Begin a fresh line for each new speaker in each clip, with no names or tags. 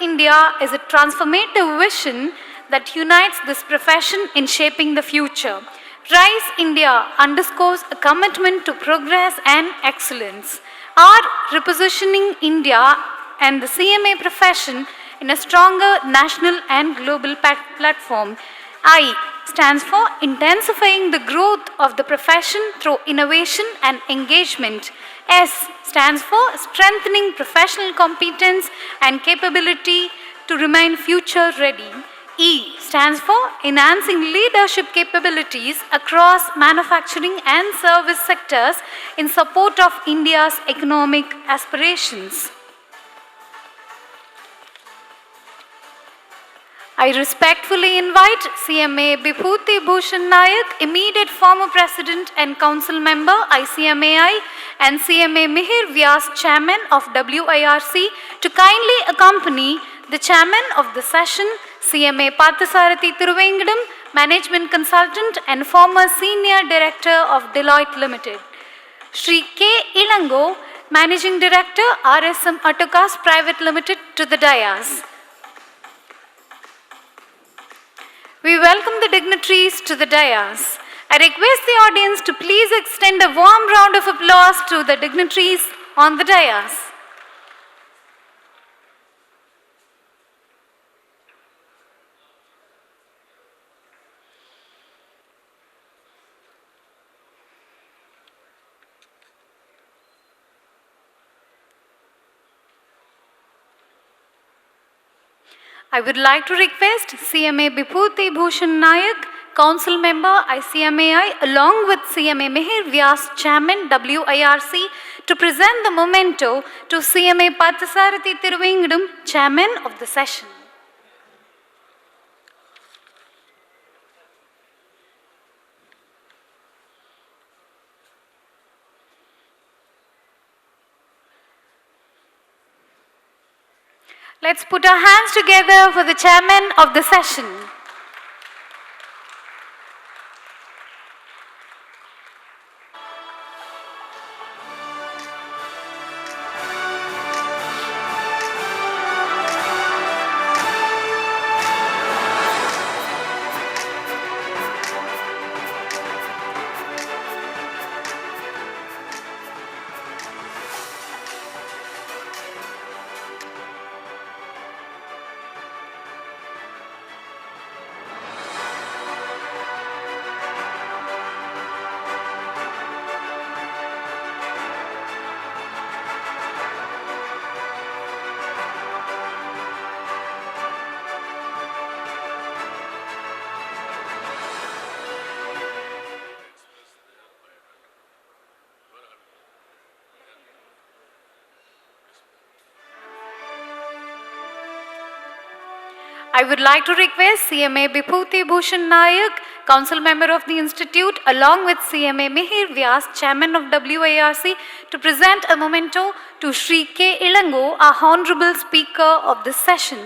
India is a transformative vision that unites this profession in shaping the future. Rise India underscores a commitment to progress and excellence. Our repositioning India and the CMA profession in a stronger national and global platform. I stands for intensifying the growth of the profession through innovation and engagement. S stands for strengthening professional competence and capability to remain future ready. E stands for enhancing leadership capabilities across manufacturing and service sectors in support of India's economic aspirations. I respectfully invite CMA Bibhuti Bhushan Nayak, immediate former President and Council Member ICMAI, and CMA Mihir Vyas, Chairman of WIRC, to kindly accompany the Chairman of the session, CMA Parthasarathy Thiruvengadam, Management Consultant and former Senior Director of Deloitte Limited. Shri K. Ilango, Managing Director, RSM Autocast Private Limited, to the dais. We welcome the dignitaries to the dais. I request the audience to please extend a warm round of applause to the dignitaries on the dais. I would like to request CMA Bibhuti Bhushan Nayak, Council Member ICMAI, along with CMA Mihir Vyas, Chairman WIRC, to present the memento to CMA Parthasarathy Thiruvengadam, Chairman of the session. Let's put our hands together for the Chairman of the session. I would like to request CMA Bibhuti Bhushan Nayak, Council Member of the Institute, along with CMA Mihir Vyas, Chairman of WIRC, to present a memento to Shri K. Ilango, our Honorable Speaker of this session.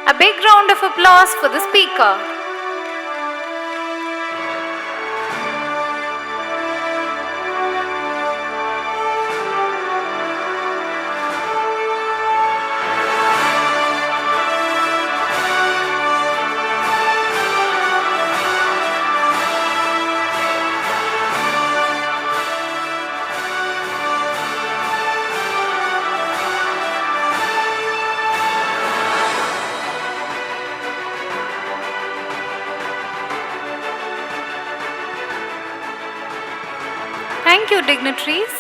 A big round of applause for the Speaker. Thank you, dignitaries.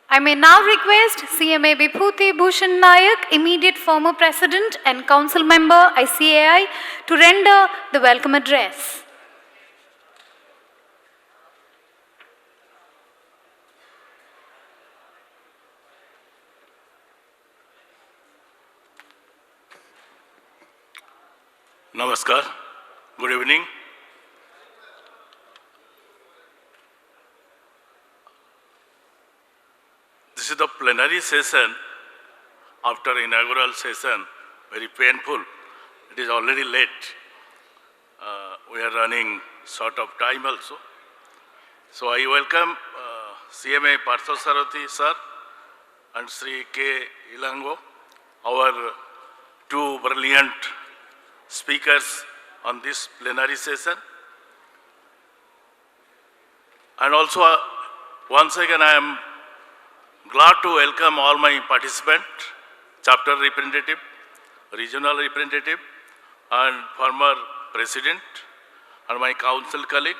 I may now request CMA Bibhuti Bhushan Nayak, immediate former President and Council Member ICAI, to render the welcome address.
Namaskar. Good evening. This is the plenary session after inaugural session, very painful. It is already late. we are running short of time also. So I welcome CMA Parthasarathi sir and Sri K. Ilango, our two brilliant speakers on this plenary session. And also, once again, I am glad to welcome all my participants, chapter representative, regional representative, and former president, and my council colleague,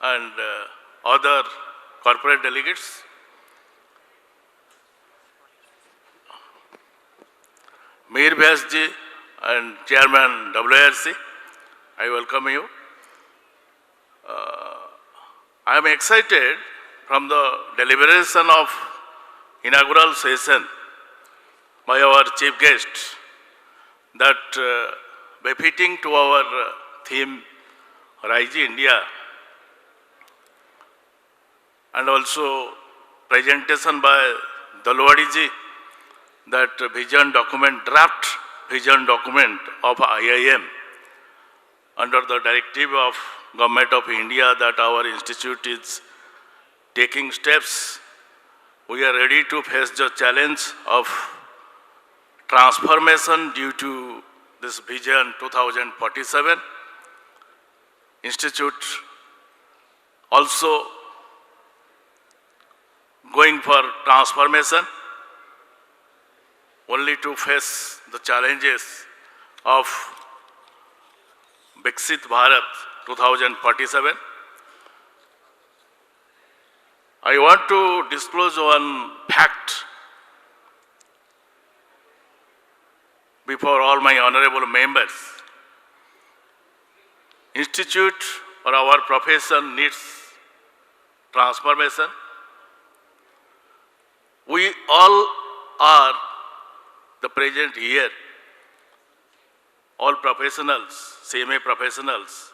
and other corporate delegates. Mayor Vyasji and Chairman WRC, I welcome you. I am excited from the deliberation of inaugural session by our chief guest that befitting to our theme Rise India, and also presentation by Dalwadi ji, that vision document, draft vision document of IIM under the directive of Government of India that our institute is taking steps. We are ready to face the challenge of transformation due to this vision 2047. Institute also going for transformation only to face the challenges of Viksit Bharat 2047. I want to disclose one fact before all my honorable members. Institute or our profession needs transformation. We all are the present here, all professionals, CMA professionals,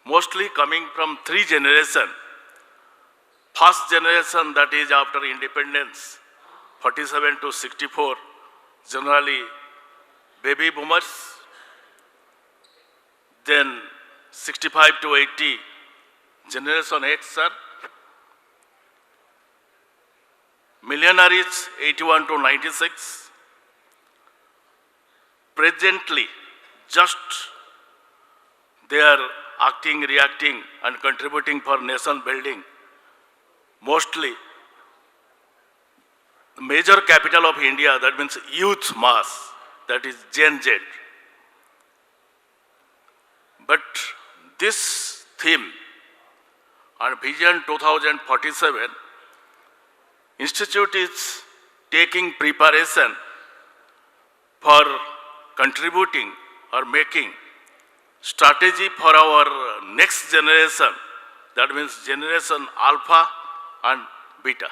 mostly coming from three generations. First generation, that is after independence, 47 to 64, generally baby boomers. Then 65 to 80, generation X, sir. Millionaires, 81 to 96. Presently, just they are acting, reacting, and contributing for nation building. Mostly, the major capital of India, that means youth mass, that is Gen Z. But this theme and Vision 2047, Institute is taking preparation for contributing or making strategy for our next generation, that means generation Alpha and Beta,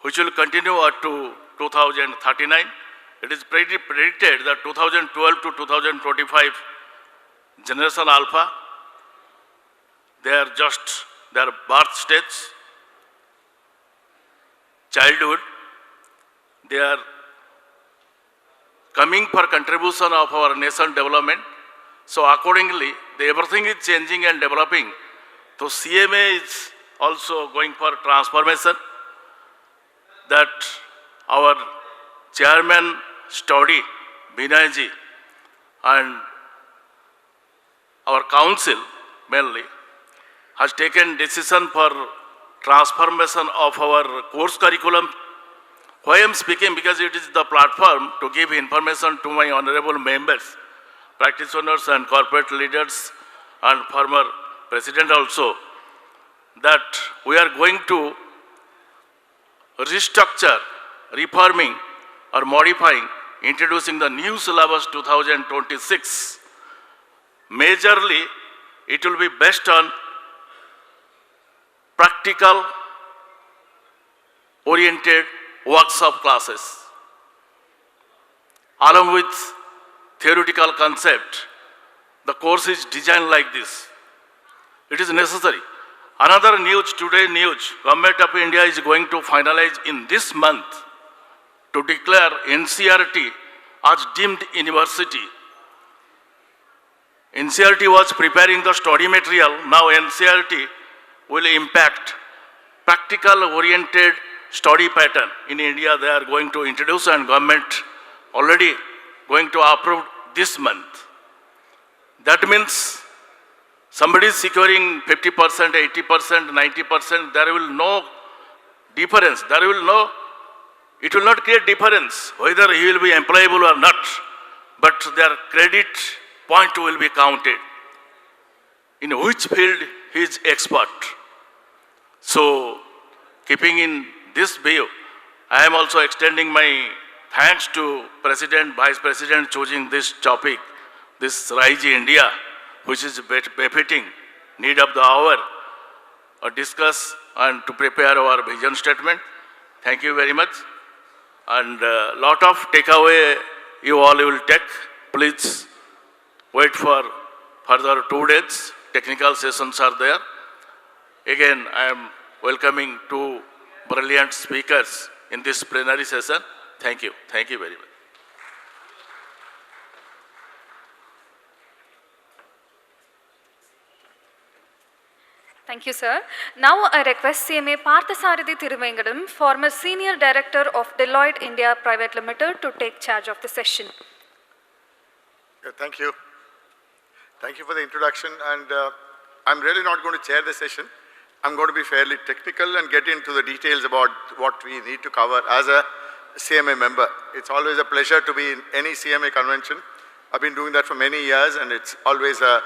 which will continue up to 2039. It is predicted that 2012 to 2025, generation Alpha, they are just their birth stage, childhood, they are coming for contribution of our nation development. So accordingly, everything is changing and developing. So CMA is also going for transformation, that our chairman study, Vinayji, and our council mainly has taken decision for transformation of our course curriculum. Why I am speaking? Because it is the platform to give information to my honorable members, practitioners and corporate leaders and former president also, that we are going to restructure, reforming or modifying, introducing the new syllabus 2026. Majorly, it will be based on practical oriented workshop classes along with theoretical concept. The course is designed like this. It is necessary. Another news, today news, Government of India is going to finalize in this month to declare NCRT as deemed university NCERT was preparing the study material. Now NCERT will impact practical-oriented study pattern. In India, they are going to introduce, and government already going to approve this month. That means somebody is securing 50%, 80%, 90%, there will no difference. It will not create difference whether he will be employable or not, but their credit point will be counted. In which field he is expert. So, keeping in this view, I am also extending my thanks to President, Vice President choosing this topic, this Rise India, which is befitting need of the hour, discuss and to prepare our vision statement. Thank you very much. And lot of takeaway you all will take. Please wait for further 2 days. Technical sessions are there. Again, I am welcoming 2 brilliant speakers in this plenary session. Thank you. Thank you very much.
Thank you, sir. Now I request CMA Parthasarathy Thiruvengadam, former Senior Director of Deloitte India Private Limited, to take charge of the session.
Yeah, thank you. Thank you for the introduction. And I'm really not going to chair the session. I'm going to be fairly technical and get into the details about what we need to cover as a CMA member. It's always a pleasure to be in any CMA convention. I've been doing that for many years, and it's always a,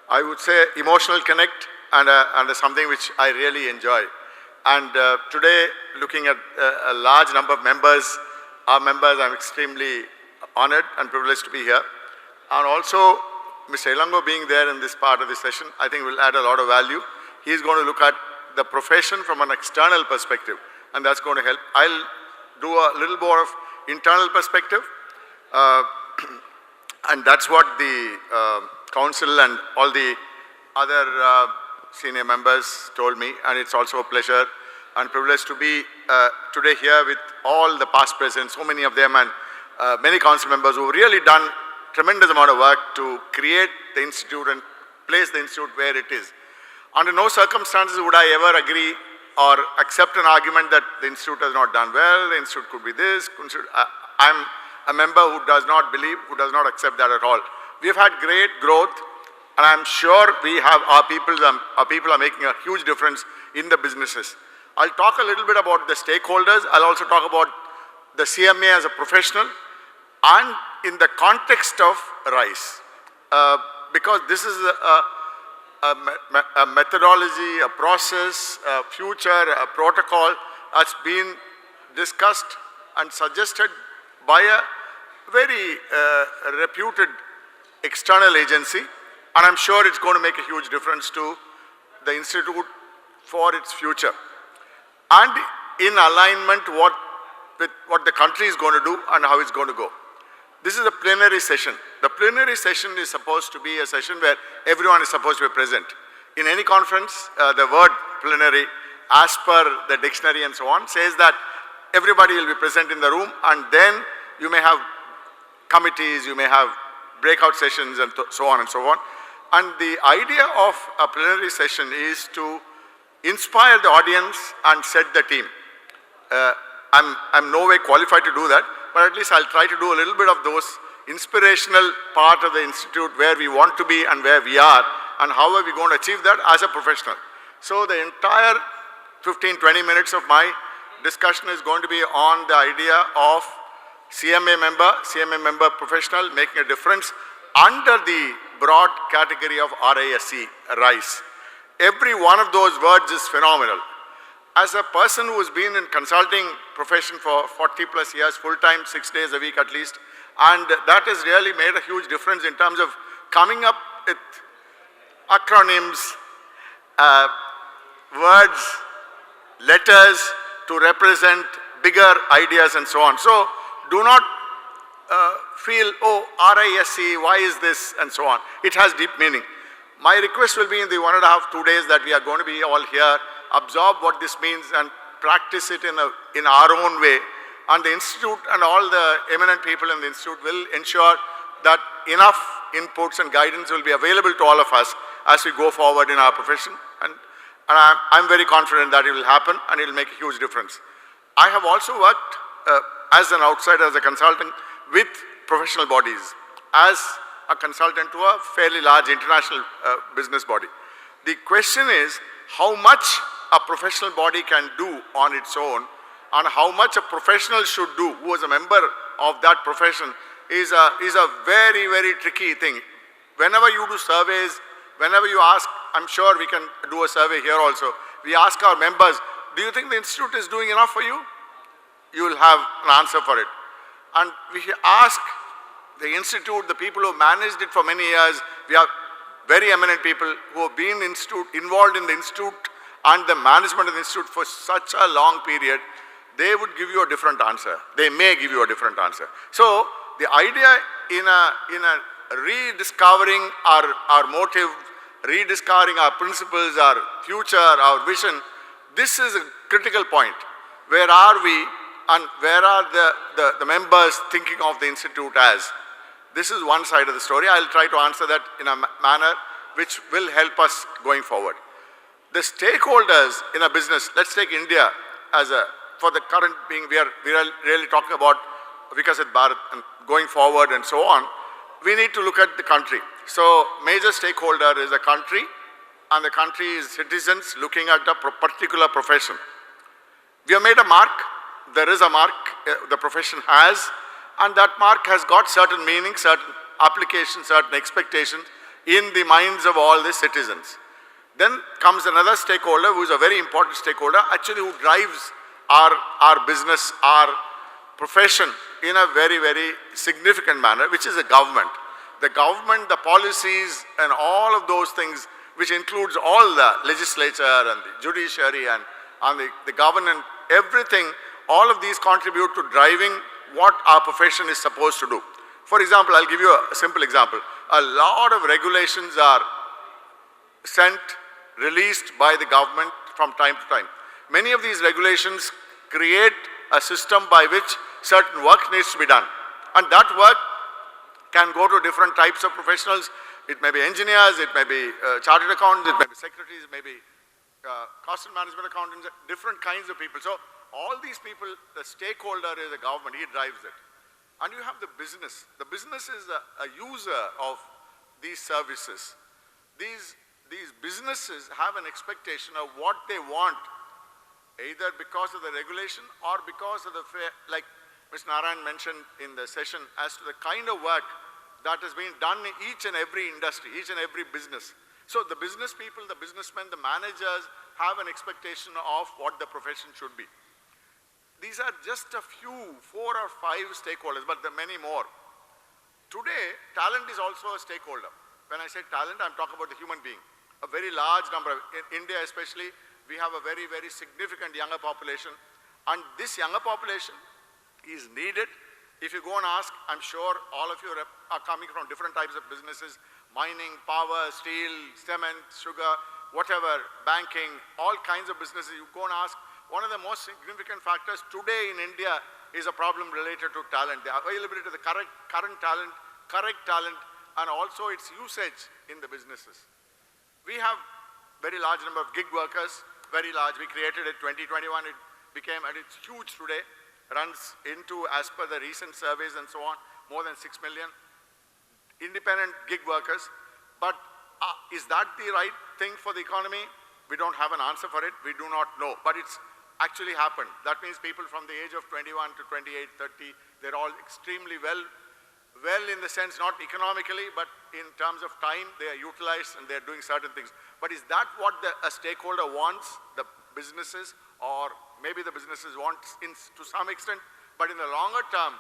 I would say, emotional connect and something which I really enjoy. And today, looking at a large number of members, our members, I'm extremely honored and privileged to be here. And also, Mr. Ilango being there in this part of the session, I think will add a lot of value. He's going to look at the profession from an external perspective, and that's going to help. I'll do a little more of internal perspective, and that's what the council and all the other senior members told me, and it's also a pleasure and privilege to be today here with all the past presidents, so many of them, and many council members who have really done tremendous amount of work to create the institute and place the institute where it is. Under no circumstances would I ever agree or accept an argument that the institute has not done well, the institute could be this. I'm a member who does not believe, who does not accept that at all. We've had great growth, and I'm sure we have our people are making a huge difference in the businesses. I'll talk a little bit about the stakeholders. I'll also talk about the CMA as a professional and in the context of RISE. Because this is a methodology, a process, a future, a protocol that's been discussed and suggested by a very reputed external agency, and I'm sure it's going to make a huge difference to the institute for its future. And in alignment with what the country is going to do and how it's going to go. This is a plenary session. The plenary session is supposed to be a session where everyone is supposed to be present. In any conference, the word plenary, as per the dictionary and so on, says that everybody will be present in the room, and then you may have committees, you may have breakout sessions and so on and so on. And the idea of a plenary session is to inspire the audience and set the team. I'm no way qualified to do that, but at least I'll try to do a little bit of those inspirational part of the institute where we want to be and where we are, and how are we going to achieve that as a professional. So the entire 15-20 minutes of my discussion is going to be on the idea of CMA member professional making a difference under the broad category of RISE. Every one of those words is phenomenal. As a person who has been in consulting profession for 40 plus years, full-time, 6 days a week at least, and that has really made a huge difference in terms of coming up with acronyms, words, letters to represent bigger ideas and so on. So do not feel, oh, RISE, why is this, and so on. It has deep meaning. My request will be in the 1.5 to 2 days that we are going to be all here, absorb what this means and practice it in our own way. And the institute and all the eminent people in the institute will ensure that enough inputs and guidance will be available to all of us as we go forward in our profession. And I'm very confident that it will happen and it will make a huge difference. I have also worked as an outsider, as a consultant with professional bodies, as a consultant to a fairly large international business body. The question is how much a professional body can do on its own and how much a professional should do who is a member of that profession is a very, very tricky thing. Whenever you do surveys, whenever you ask, I'm sure we can do a survey here also, we ask our members, do you think the institute is doing enough for you? You will have an answer for it. And we ask the institute, the people who managed it for many years, we have very eminent people who have been involved in the institute and the management of the institute for such a long period, they would give you a different answer. They may give you a different answer. So the idea in a rediscovering our motive, rediscovering our principles, our future, our vision, this is a critical point. Where are we and where are the members thinking of the institute as? This is one side of the story. I'll try to answer that in a manner which will help us going forward. The stakeholders in a business, let's take India as for the current being, we are really talking about Vikasit Bharat and going forward and so on. We need to look at the country. So major stakeholder is the country, and the country is citizens looking at a particular profession. We have made a mark. There is a mark the profession has, and that mark has got certain meaning, certain applications, certain expectations in the minds of all the citizens. Then comes another stakeholder who is a very important stakeholder, actually who drives our business, our profession in a very, very significant manner, which is the government. The government, the policies and all of those things, which includes all the legislature and the judiciary and the government, everything, all of these contribute to driving what our profession is supposed to do. For example, I'll give you a simple example. A lot of regulations are released by the government from time to time. Many of these regulations create a system by which certain work needs to be done. And that work can go to different types of professionals. It may be engineers, it may be chartered accountants, it may be secretaries, it may be cost and management accountants, different kinds of people. So all these people, the stakeholder is the government, he drives it. And you have the business. The business is a user of these services. These businesses have an expectation of what they want, either because of the regulation or because of the, like Ms. Narayan mentioned in the session, as to the kind of work that has been done in each and every industry, each and every business. So the business people, the businessmen, the managers have an expectation of what the profession should be. These are just a few, 4 or 5 stakeholders, but there are many more. Today, talent is also a stakeholder. When I say talent, I'm talking about the human being. A very large number, in India especially, we have a very, very significant younger population. And this younger population is needed. If you go and ask, I'm sure all of you are coming from different types of businesses, mining, power, steel, cement, sugar, whatever, banking, all kinds of businesses. You go and ask, one of the most significant factors today in India is a problem related to talent, the availability of the current talent, correct talent, and also its usage in the businesses. We have very large number of gig workers, very large. We created it 2021, it became, and it's huge today, runs into, as per the recent surveys and so on, more than 6 million independent gig workers. But is that the right thing for the economy? We don't have an answer for it. We do not know. But it's actually happened. That means people from the age of 21 to 28, 30, they're all extremely well in the sense, not economically, but in terms of time, they are utilized and they're doing certain things. But is that what a stakeholder wants, the businesses, or maybe the businesses want to some extent, but in the longer term,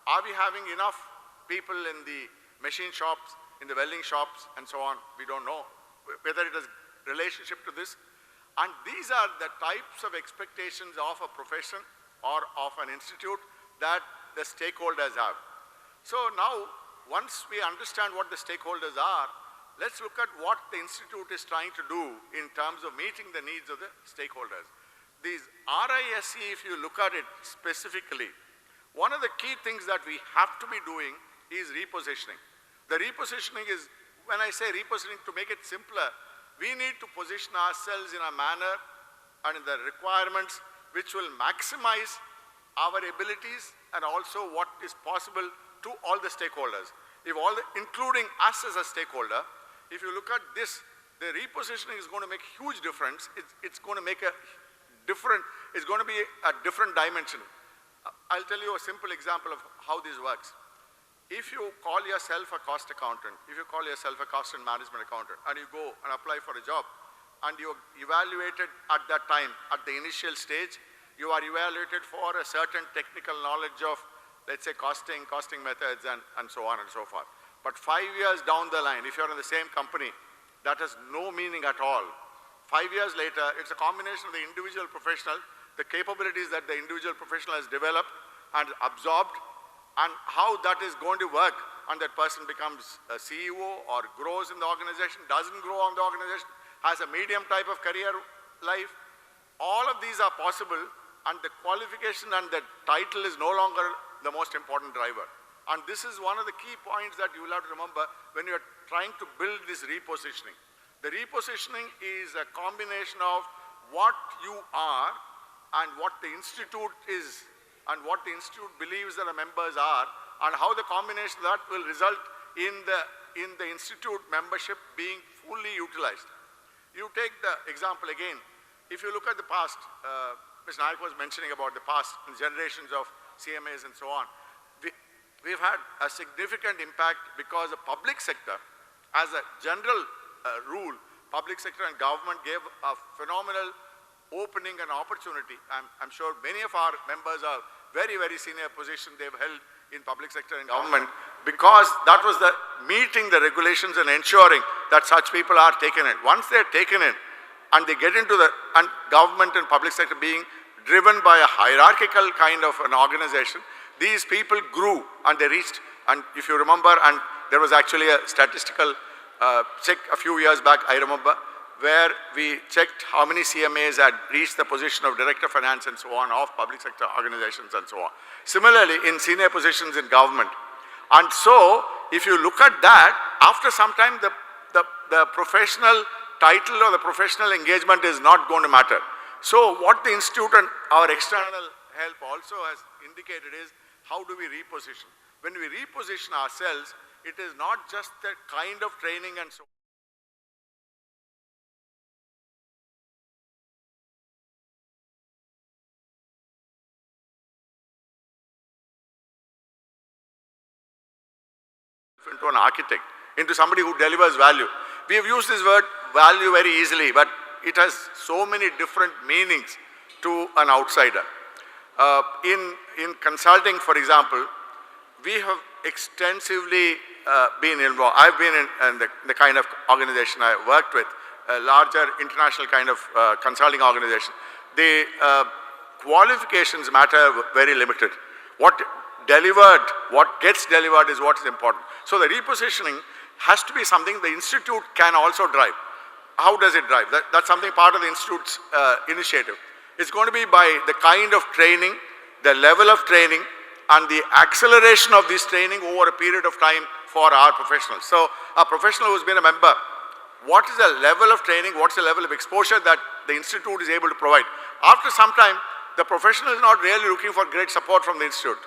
are we having enough people in the machine shops, in the welding shops, and so on? We don't know whether it has relationship to this. And these are the types of expectations of a profession or of an institute that the stakeholders have. So now, once we understand what the stakeholders are, let's look at what the institute is trying to do in terms of meeting the needs of the stakeholders. These RISE, if you look at it specifically, one of the key things that we have to be doing is repositioning. the repositioning is, when I say repositioning, to make it simpler, we need to position ourselves in a manner and in the requirements which will maximize our abilities and also what is possible to all the stakeholders. If all the, including us as a stakeholder, if you look at this, the repositioning is going to make huge difference. It's going to make a different, it's going to be a different dimension. I'll tell you a simple example of how this works. If you call yourself a cost accountant, if you call yourself a cost and management accountant, and you go and apply for a job, and you're evaluated at that time, at the initial stage, you are evaluated for a certain technical knowledge of, let's say, costing methods, and so on and so forth. But 5 years down the line, if you're in the same company, that has no meaning at all. 5 years later, it's a combination of the individual professional, the capabilities that the individual professional has developed and absorbed, and how that is going to work, and that person becomes a CEO or grows in the organization, doesn't grow on the organization, has a medium type of career life. All of these are possible, and the qualification and the title is no longer the most important driver. And this is one of the key points that you will have to remember when you are trying to build this repositioning. The repositioning is a combination of what you are and what the institute is and what the institute believes that the members are, and how the combination of that will result in the institute membership being fully utilized. You take the example again. If you look at the past, Mr. Nayak was mentioning about the past generations of CMAs and so on. We've had a significant impact because the public sector, as a general rule, public sector and government gave a phenomenal opening and opportunity. I'm sure many of our members are very, very senior positions they've held in public sector and government, because that was the meeting the regulations and ensuring that such people are taken in. Once they're taken in and they get into the government and public sector being driven by a hierarchical kind of an organization, these people grew and they reached, and if you remember, and there was actually a statistical check a few years back, I remember, where we checked how many CMAs had reached the position of Director of Finance and so on of public sector organizations and so on. Similarly, in senior positions in government. And so, if you look at that, after some time, the professional title or the professional engagement is not going to matter. So, what the institute and our external help also has indicated is, how do we reposition? When we reposition ourselves, it is not just the kind of training and so on. Into an architect, into somebody who delivers value. We have used this word value very easily, but it has so many different meanings to an outsider. In consulting, for example, we have extensively been involved. I've been in the kind of organization I worked with, a larger international kind of consulting organization. The qualifications matter very limited. What gets delivered is what is important. So the repositioning has to be something the institute can also drive. How does it drive? That's something part of the institute's initiative. It's going to be by the kind of training, the level of training, and the acceleration of this training over a period of time for our professionals. So a professional who's been a member, what is the level of training, what's the level of exposure that the institute is able to provide? After some time, the professional is not really looking for great support from the institute.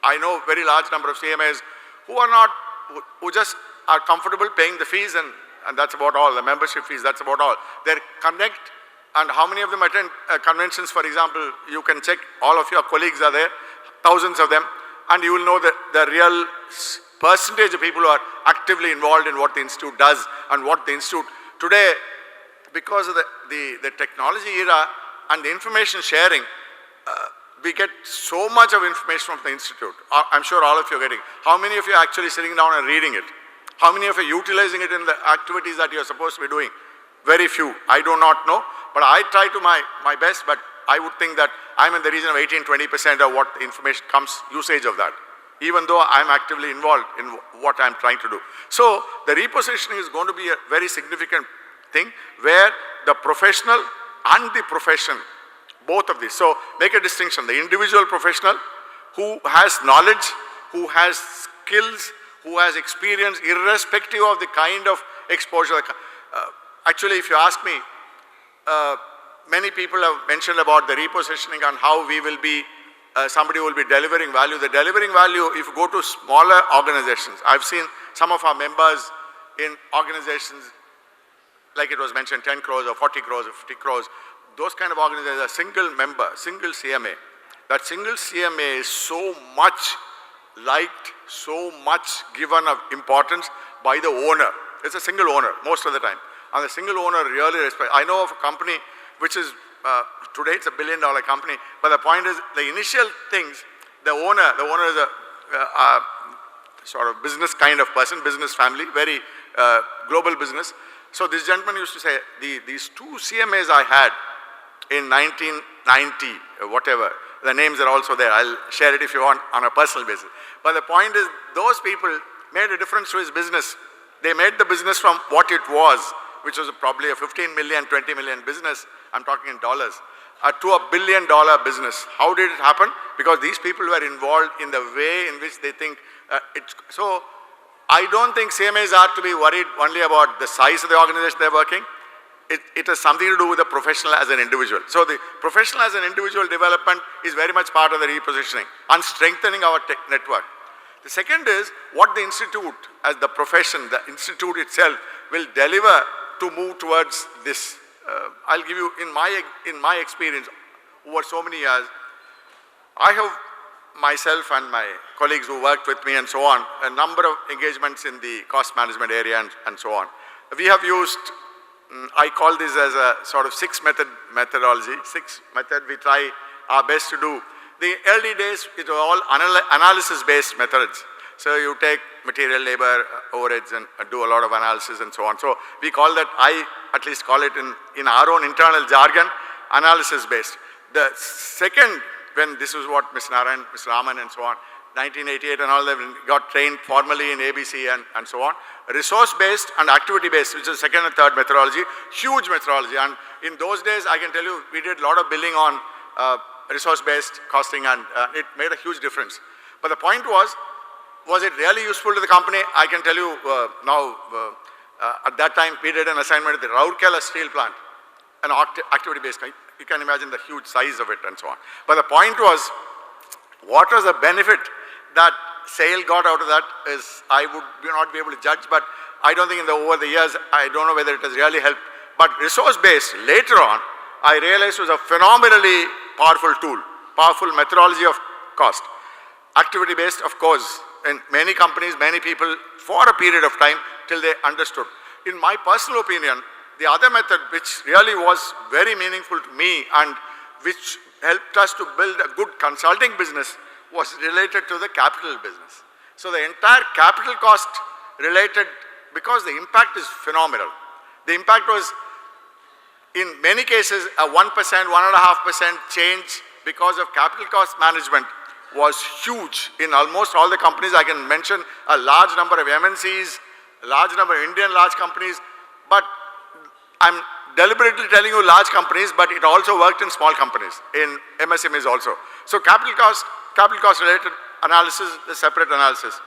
I know very large number of CMAs who just are comfortable paying the fees, and that's about all, the membership fees, that's about all. They connect, and how many of them attend conventions, for example, you can check, all of your colleagues are there, thousands of them, and you will know the real percentage of people who are actively involved in what the institute does and what the institute, today, because of the technology era and the information sharing, we get so much of information from the institute. I'm sure all of you are getting. How many of you are actually sitting down and reading it? How many of you are utilizing it in the activities that you're supposed to be doing? Very few. I do not know, but I try to my best, but I would think that I'm in the region of 18–20% of what the information comes, usage of that, even though I'm actively involved in what I'm trying to do. So the repositioning is going to be a very significant thing where the professional and the profession, both of these. So make a distinction. The individual professional who has knowledge, who has skills, who has experience irrespective of the kind of exposure. Actually, if you ask me, many people have mentioned about the repositioning and how we will be, somebody will be delivering value. The delivering value, if you go to smaller organizations, I've seen some of our members in organizations, like it was mentioned, 10 crores or 40 crores or 50 crores, those kind of organizations, a single member, single CMA. That single CMA is so much liked, so much given of importance by the owner. It's a single owner most of the time. And the single owner really respects. I know of a company which is, today it's $1 billion company, but the point is the initial things, the owner is a sort of business kind of person, business family, very global business. So this gentleman used to say, these two CMAs I had in 1990, whatever, the names are also there. I'll share it if you want on a personal basis. But the point is, those people made a difference to his business. They made the business from what it was, which was probably a 15 million, 20 million business, I'm talking in dollars, to a $1 billion business. How did it happen? Because these people were involved in the way in which they think so I don't think CMAs are to be worried only about the size of the organization they're working. It has something to do with the professional as an individual. So the professional as an individual development is very much part of the repositioning and strengthening our network. The second is what the institute as the profession, the institute itself will deliver to move towards this. I'll give you, in my experience over so many years, I have myself and my colleagues who worked with me and so on, a number of engagements in the cost management area and so on. We have used, I call this as a sort of methodology. Six method we try our best to do. The early days, it was all analysis-based methods. So you take material, labor, overheads and do a lot of analysis and so on. So we call that, I at least call it in our own internal jargon, analysis-based. The second, when this is what Mr. Narayan, Mr. Raman and so on, 1988 and all that, got trained formally in ABC and so on. Resource-based and activity-based, which is second and third methodology, huge methodology. And in those days, I can tell you, we did a lot of billing on resource-based costing and it made a huge difference. But the point was it really useful to the company? I can tell you now, at that time, we did an assignment at the Rourkela steel plant, an activity-based. You can imagine the huge size of it and so on. But the point was, what was the benefit that SAIL got out of that is, I would not be able to judge, but I don't think over the years, I don't know whether it has really helped. But resource-based, later on, I realized was a phenomenally powerful tool, powerful methodology of cost. Activity-based, of course, in many companies, many people, for a period of time, till they understood. In my personal opinion, the other method, which really was very meaningful to me and which helped us to build a good consulting business, was related to the capital business. So the entire capital cost related, because the impact is phenomenal. The impact was, in many cases, a 1%, 1.5% change because of capital cost management was huge in almost all the companies. I can mention a large number of MNCs, a large number of Indian large companies, but I'm deliberately telling you large companies, but it also worked in small companies, in MSMEs also. So capital cost related analysis, the separate analysis.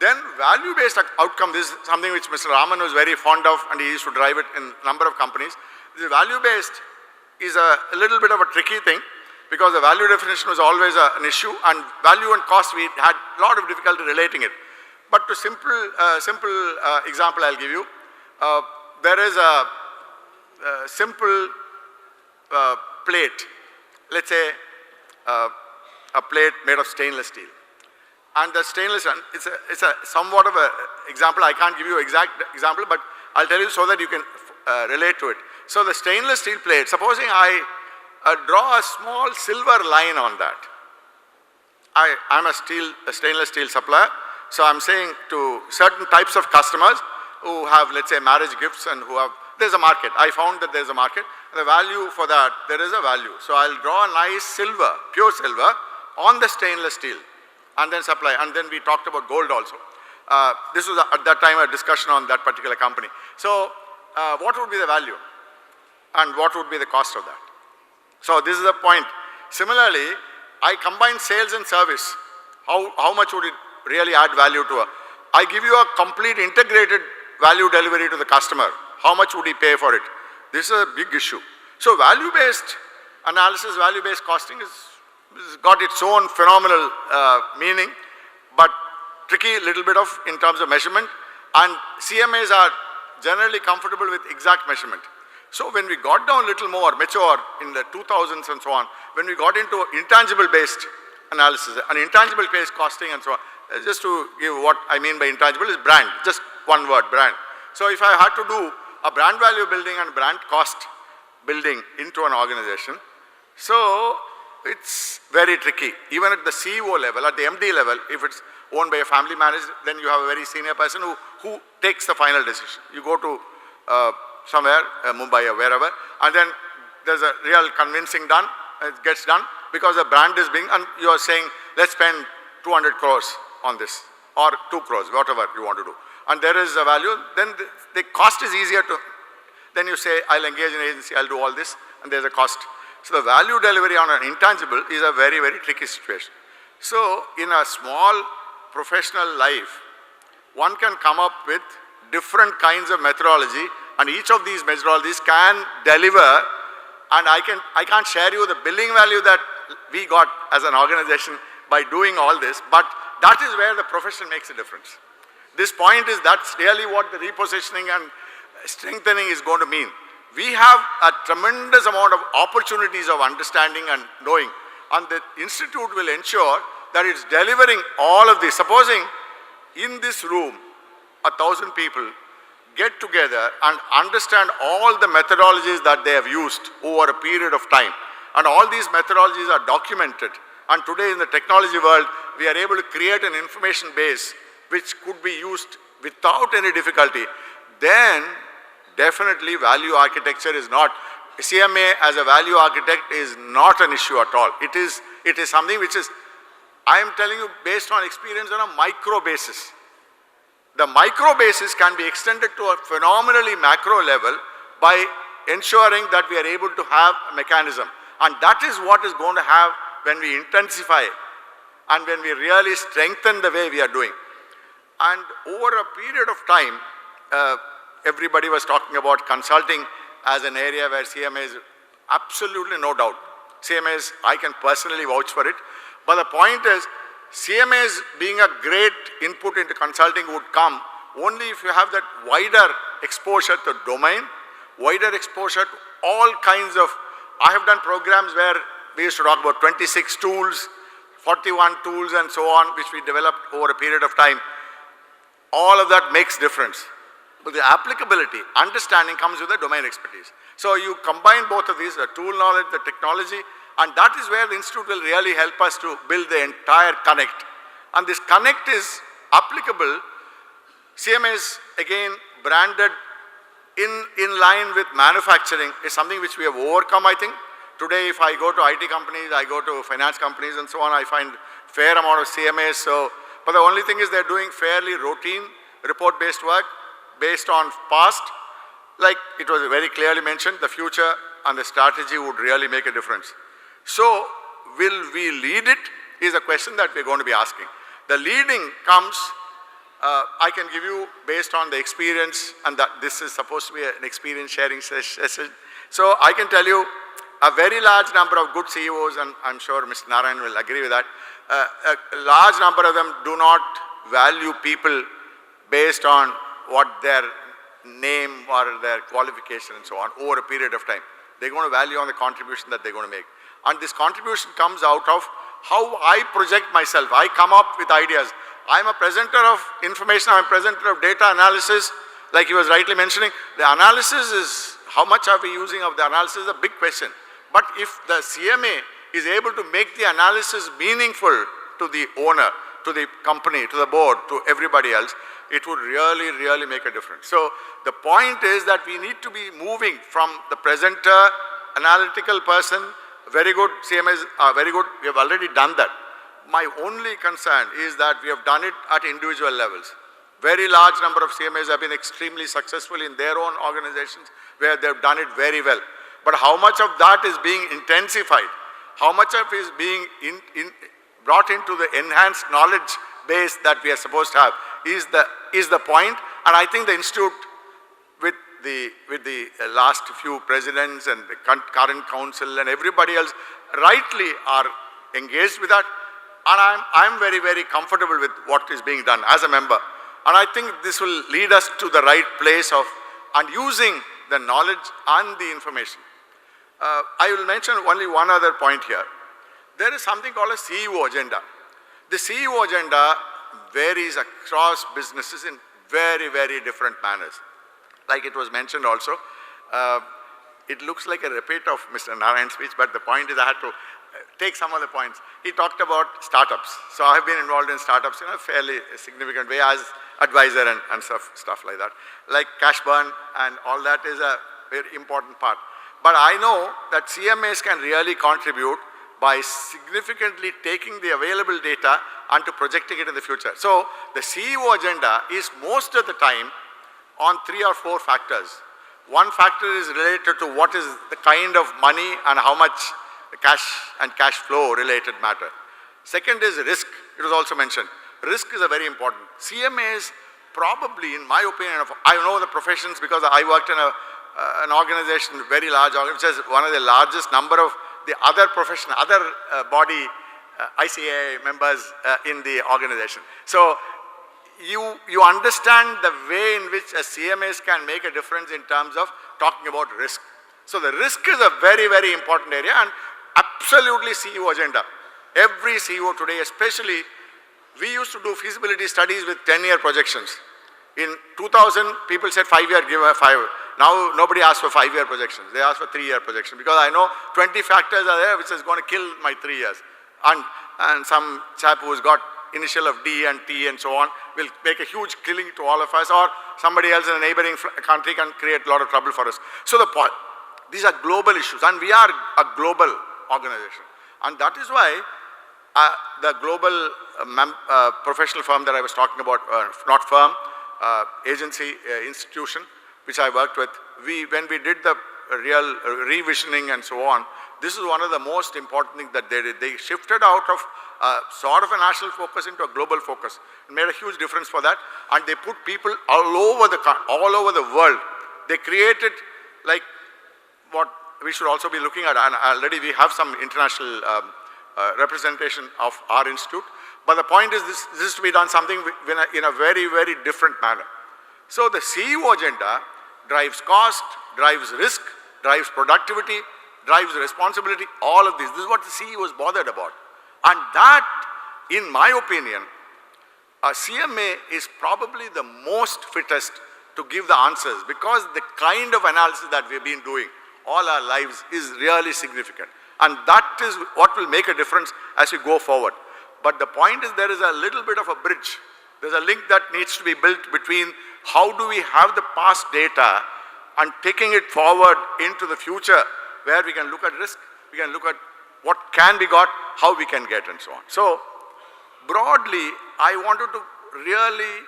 Then value-based outcome, this is something which Mr. Raman was very fond of and he used to drive it in a number of companies. The value-based is a little bit of a tricky thing because the value definition was always an issue and value and cost, we had a lot of difficulty relating it. But to simple example I'll give you, there is a simple plate, let's say a plate made of stainless steel. And the stainless, it's a somewhat of an example, I can't give you exact example, but I'll tell you so that you can relate to it. So the stainless steel plate, supposing I draw a small silver line on that. I'm a stainless steel supplier, so I'm saying to certain types of customers who have, let's say, marriage gifts and who have, there's a market. I found that there's a market. The value for that, there is a value. So I'll draw a nice silver, pure silver, on the stainless steel and then supply. And then we talked about gold also. This was at that time a discussion on that particular company. So what would be the value? And what would be the cost of that? So this is the point. Similarly, I combine sales and service. How much would it really add value to I give you a complete integrated value delivery to the customer. How much would he pay for it? This is a big issue. So value-based analysis, value-based costing has got its own phenomenal meaning, but tricky little bit of in terms of measurement, and CMAs are generally comfortable with exact measurement. So when we got down a little more mature in the 2000s and so on, when we got into intangible-based analysis and intangible-based costing and so on, just to give what I mean by intangible is brand, just one word, brand. So if I had to do a brand value building and brand cost building into an organization, so it's very tricky. Even at the CEO level, at the MD level, if it's owned by a family manager, then you have a very senior person who takes the final decision. You go to somewhere, Mumbai or wherever, and then there's a real convincing done, it gets done because the brand is being, and you are saying, let's spend 200 crores on this, or 2 crores, whatever you want to do. And there is a value, then the cost is easier to, then you say, I'll engage an agency, I'll do all this, and there's a cost. So the value delivery on an intangible is a very, very tricky situation. So in a small professional life, one can come up with different kinds of methodology, and each of these methodologies can deliver, and I can't share you the billing value that we got as an organization by doing all this, but that is where the profession makes a difference. This point is that's really what the repositioning and strengthening is going to mean. We have a tremendous amount of opportunities of understanding and knowing, and the institute will ensure that it's delivering all of this. Supposing in this room 1,000 people get together and understand all the methodologies that they have used over a period of time, and all these methodologies are documented, and today in the technology world we are able to create an information base which could be used without any difficulty, then definitely value architecture is not, CMA as a value architect is not an issue at all. It is something which is, I am telling you based on experience on a micro basis. The micro basis can be extended to a phenomenally macro level by ensuring that we are able to have a mechanism. And that is what is going to have when we intensify and when we really strengthen the way we are doing. And over a period of time, everybody was talking about consulting as an area where CMA is absolutely no doubt. CMA is, I can personally vouch for it. But the point is, CMAs being a great input into consulting would come only if you have that wider exposure to domain, wider exposure to all kinds of, I have done programs where we used to talk about 26 tools, 41 tools and so on, which we developed over a period of time. All of that makes difference. But the applicability, understanding comes with the domain expertise. So you combine both of these, the tool knowledge, the technology, and that is where the institute will really help us to build the entire connect. And this connect is applicable. CMA is again branded in line with manufacturing is something which we have overcome, I think. Today, if I go to IT companies, I go to finance companies and so on, I find fair amount of CMAs. So, but the only thing is they're doing fairly routine report-based work based on past. Like it was very clearly mentioned, the future and the strategy would really make a difference. So, will we lead it is a question that we're going to be asking. The leading comes, I can give you based on the experience, and that this is supposed to be an experience sharing session. So, I can tell you a very large number of good CEOs, and I'm sure Mr. Narayan will agree with that, a large number of them do not value people based on what their name or their qualification and so on over a period of time. They're going to value on the contribution that they're going to make. And this contribution comes out of how I project myself. I come up with ideas. I'm a presenter of information, I'm a presenter of data analysis. Like he was rightly mentioning, the analysis is, how much are we using of the analysis is a big question. But if the CMA is able to make the analysis meaningful to the owner, to the company, to the board, to everybody else, it would really, really make a difference. So the point is that we need to be moving from the presenter, analytical person, very good, CMAs are very good, we have already done that. My only concern is that we have done it at individual levels. Very large number of CMAs have been extremely successful in their own organizations where they have done it very well. But how much of that is being intensified? How much of it is being brought into the enhanced knowledge base that we are supposed to have is the point. And I think the Institute with the last few presidents and the current council and everybody else rightly are engaged with that. And I'm very, very comfortable with what is being done as a member. And I think this will lead us to the right place of and using the knowledge and the information. I will mention only one other point here. There is something called a CEO agenda. The CEO agenda varies across businesses in very, very different manners. Like it was mentioned also, it looks like a repeat of Mr. Narayan's speech, but the point is I had to take some of the points. He talked about startups. So I have been involved in startups in a fairly significant way as advisor and stuff like that. Like cash burn and all that is a very important part. But I know that CMAs can really contribute by significantly taking the available data and to projecting it in the future. So the CEO agenda is most of the time on 3 or 4 factors. One factor is related to what is the kind of money and how much cash and cash flow related matter. Second is risk. It was also mentioned. Risk is a very important. CMAs probably, in my opinion, I know the professions because I worked in an organization, very large organization, which has one of the largest number of the other profession, other body ICA members in the organization. So you understand the way in which a CMAs can make a difference in terms of talking about risk. So the risk is a very, very important area and absolutely CEO agenda. Every CEO today, especially, we used to do feasibility studies with 10-year projections. In 2000, people said 5-year, give a 5. Now nobody asks for 5-year projections. They ask for 3-year projections because I know 20 factors are there which is going to kill my 3 years. And some chap who's got initial of D and T and so on will make a huge killing to all of us, or somebody else in a neighboring country can create a lot of trouble for us. So the point, these are global issues and we are a global organization. And that is why the global professional firm that I was talking about, not firm, agency, institution, which I worked with, when we did the real revisioning and so on, this is one of the most important things that they did. They shifted out of sort of a national focus into a global focus. It made a huge difference for that. And they put people all over the world. They created like what we should also be looking at, and already we have some international representation of our institute. But the point is this is to be done something in a very, very different manner. So the CEO agenda drives cost, drives risk, drives productivity, drives responsibility, all of this. This is what the CEO is bothered about. And that, in my opinion, a CMA is probably the most fittest to give the answers because the kind of analysis that we've been doing all our lives is really significant. And that is what will make a difference as we go forward. But the point is there is a little bit of a bridge. There's a link that needs to be built between how do we have the past data and taking it forward into the future where we can look at risk, we can look at what can be got, how we can get and so on. So broadly, I wanted to really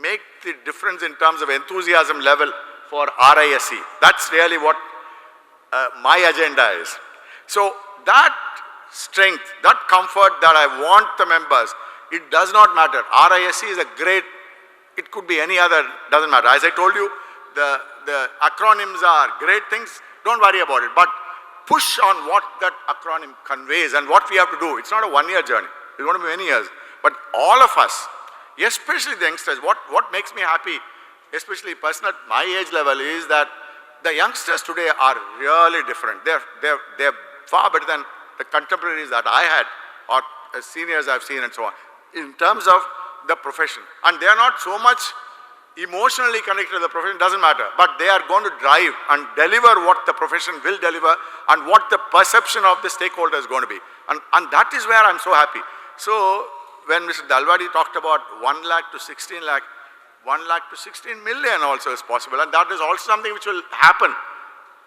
make the difference in terms of enthusiasm level for RISE. That's really what my agenda is. So that strength, that comfort that I want the members, it does not matter. RISE is a great, it could be any other, doesn't matter. As I told you, the acronyms are great things, don't worry about it. But push on what that acronym conveys and what we have to do. It's not a one-year journey. It's going to be many years. But all of us, especially the youngsters, what makes me happy, especially person at my age level, is that the youngsters today are really different. They're far better than the contemporaries that I had or seniors I've seen and so on in terms of the profession. And they are not so much emotionally connected to the profession, doesn't matter, but they are going to drive and deliver what the profession will deliver and what the perception of the stakeholder is going to be. And that is where I'm so happy. So when Mr. Dalwadi talked about 1 lakh to 16 lakh, 1 lakh to 16 million also is possible, and that is also something which will happen.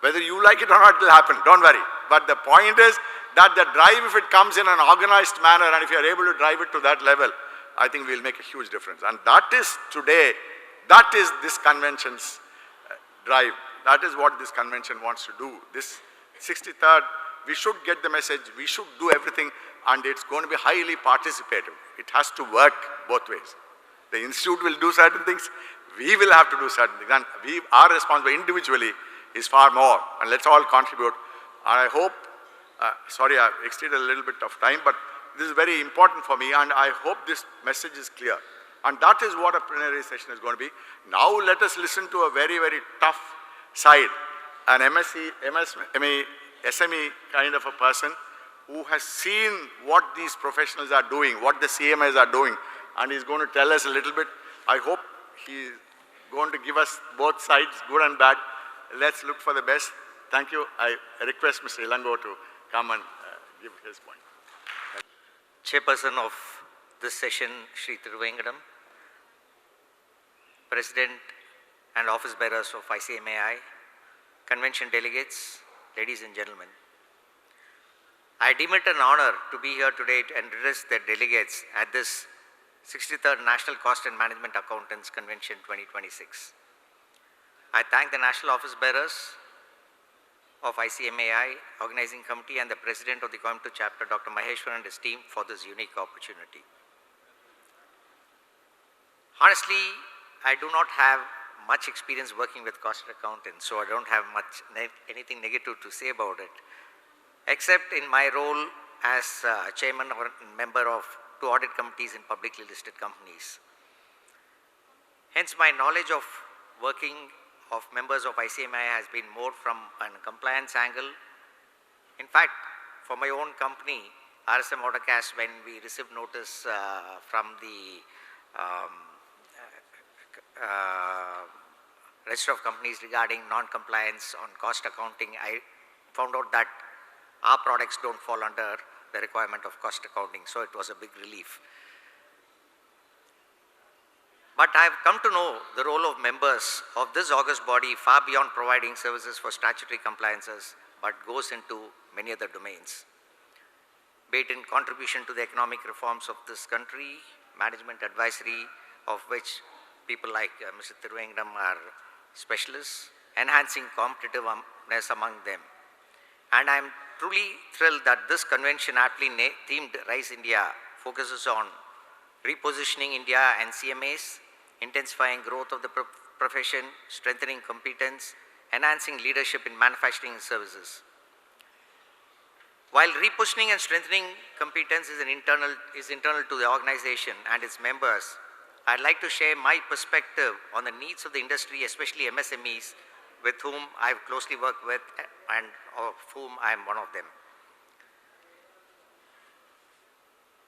Whether you like it or not, it will happen, don't worry. But the point is that the drive, if it comes in an organized manner and if you are able to drive it to that level, I think we'll make a huge difference. And that is today, that is this convention's drive. That is what this convention wants to do. This 63rd, we should get the message, we should do everything, and it's going to be highly participative. It has to work both ways. The institute will do certain things. We will have to do certain things. And our responsibility individually is far more. And let's all contribute. And I hope, sorry, I exceeded a little bit of time, but this is very important for me, and I hope this message is clear. And that is what a plenary session is going to be. Now let us listen to a very, very tough side. An SME kind of a person who has seen what these professionals are doing, what the CMAs are doing, and he's going to tell us a little bit. I hope he's going to give us both sides, good and bad. Let's look for the best. Thank you. I request Mr. Ilango to come and give his point.
Chairperson of this session, Sri Thiruvengadam, President and office bearers of ICMAI, convention delegates, ladies and gentlemen. I deem it an honor to be here today to address the delegates at this 63rd National Cost and Management Accountants Convention 2026. I thank the National Office Bearers of ICMAI, Organizing Committee, and the President of the Coimbatore Chapter, Dr. Maheshwaran, and his team for this unique opportunity. Honestly, I do not have much experience working with cost accountants, so I don't have anything negative to say about it, except in my role as chairman or member of 2 audit committees in publicly listed companies. Hence, my knowledge of working of members of ICMAI has been more from a compliance angle. In fact, for my own company, RSM Autocast, when we received notice from the register of companies regarding non-compliance on cost accounting, I found out that our products don't fall under the requirement of cost accounting, so it was a big relief. But I have come to know the role of members of this august body far beyond providing services for statutory compliances, but goes into many other domains, be it in contribution to the economic reforms of this country, management advisory, of which people like Mr. Thiruvengadam are specialists, enhancing competitiveness among them. And I am truly thrilled that this convention, aptly themed Rise India, focuses on repositioning India and CMAs, intensifying growth of the profession, strengthening competence, enhancing leadership in manufacturing and services. While repositioning and strengthening competence is internal to the organization and its members, I'd like to share my perspective on the needs of the industry, especially MSMEs, with whom I've closely worked with and of whom I am one of them.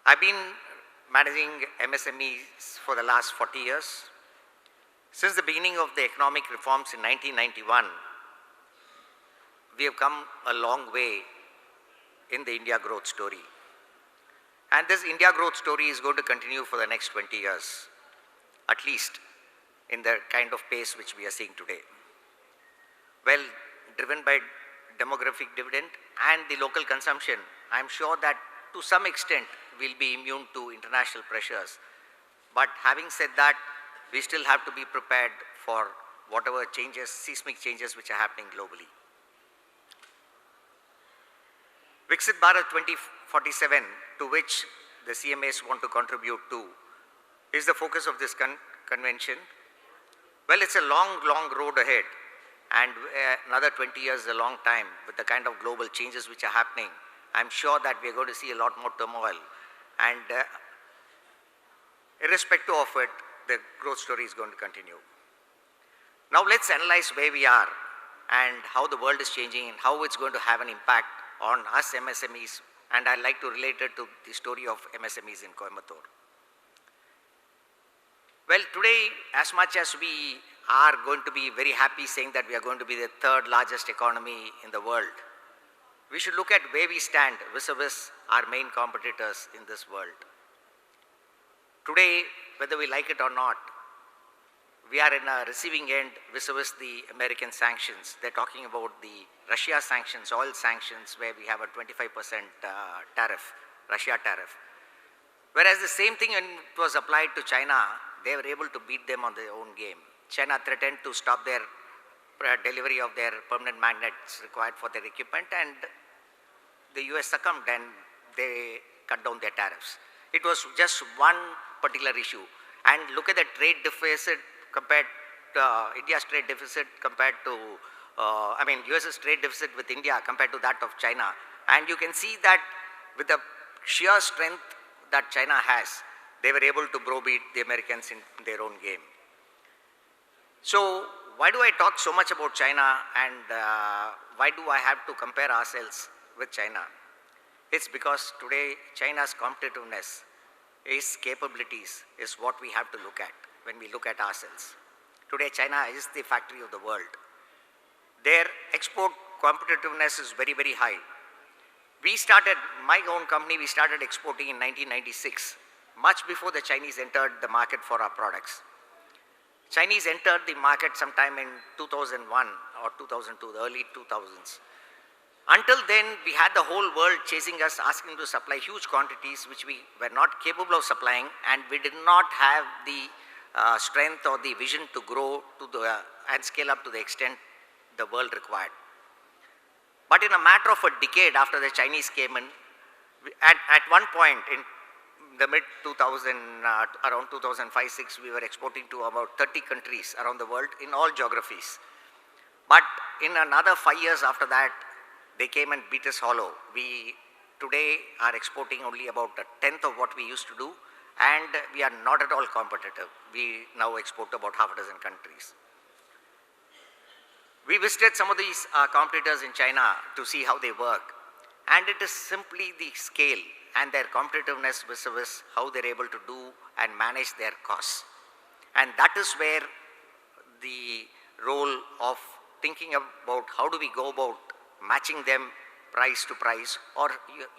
I've been managing MSMEs for the last 40 years. Since the beginning of the economic reforms in 1991, we have come a long way in the India growth story. And this India growth story is going to continue for the next 20 years, at least in the kind of pace which we are seeing today. Well, driven by demographic dividend and the local consumption, I am sure that to some extent we'll be immune to international pressures. But having said that, we still have to be prepared for whatever changes, seismic changes which are happening globally. Viksit Bharat 2047, to which the CMAs want to contribute to, is the focus of this convention. Well, it's a long, long road ahead, and another 20 years is a long time with the kind of global changes which are happening. I'm sure that we are going to see a lot more turmoil, and irrespective of it, the growth story is going to continue. Now let's analyze where we are and how the world is changing and how it's going to have an impact on us MSMEs, and I'd like to relate it to the story of MSMEs in Coimbatore. Well, today, as much as we are going to be very happy saying that we are going to be the 3rd largest economy in the world, we should look at where we stand vis-a-vis our main competitors in this world. Today, whether we like it or not, we are in a receiving end vis-a-vis the American sanctions. They're talking about the Russia sanctions, oil sanctions, where we have a 25% tariff, Russia tariff. Whereas the same thing when it was applied to China, they were able to beat them on their own game. China threatened to stop their delivery of their permanent magnets required for their equipment, and the US succumbed and they cut down their tariffs. It was just one particular issue. and look at the trade deficit compared to India's trade deficit compared to, US's trade deficit with India compared to that of China. And you can see that with the sheer strength that China has, they were able to browbeat the Americans in their own game. So why do I talk so much about China, and why do I have to compare ourselves with China? It's because today China's competitiveness, its capabilities is what we have to look at when we look at ourselves. Today China is the factory of the world. Their export competitiveness is very, very high. We started, my own company, we started exporting in 1996, much before the Chinese entered the market for our products. Chinese entered the market sometime in 2001 or 2002, the early 2000s. Until then, we had the whole world chasing us, asking to supply huge quantities which we were not capable of supplying, and we did not have the strength or the vision to grow to and scale up to the extent the world required. But in a matter of a decade after the Chinese came in, at one point in the mid-2000, around 2005-06, we were exporting to about 30 countries around the world in all geographies. But in another 5 years after that, they came and beat us hollow. We today are exporting only about a tenth of what we used to do, and we are not at all competitive. We now export to about half a dozen countries. We visited some of these competitors in China to see how they work, and it is simply the scale and their competitiveness vis-a-vis how they're able to do and manage their costs. And that is where the role of thinking about how do we go about matching them price to price, or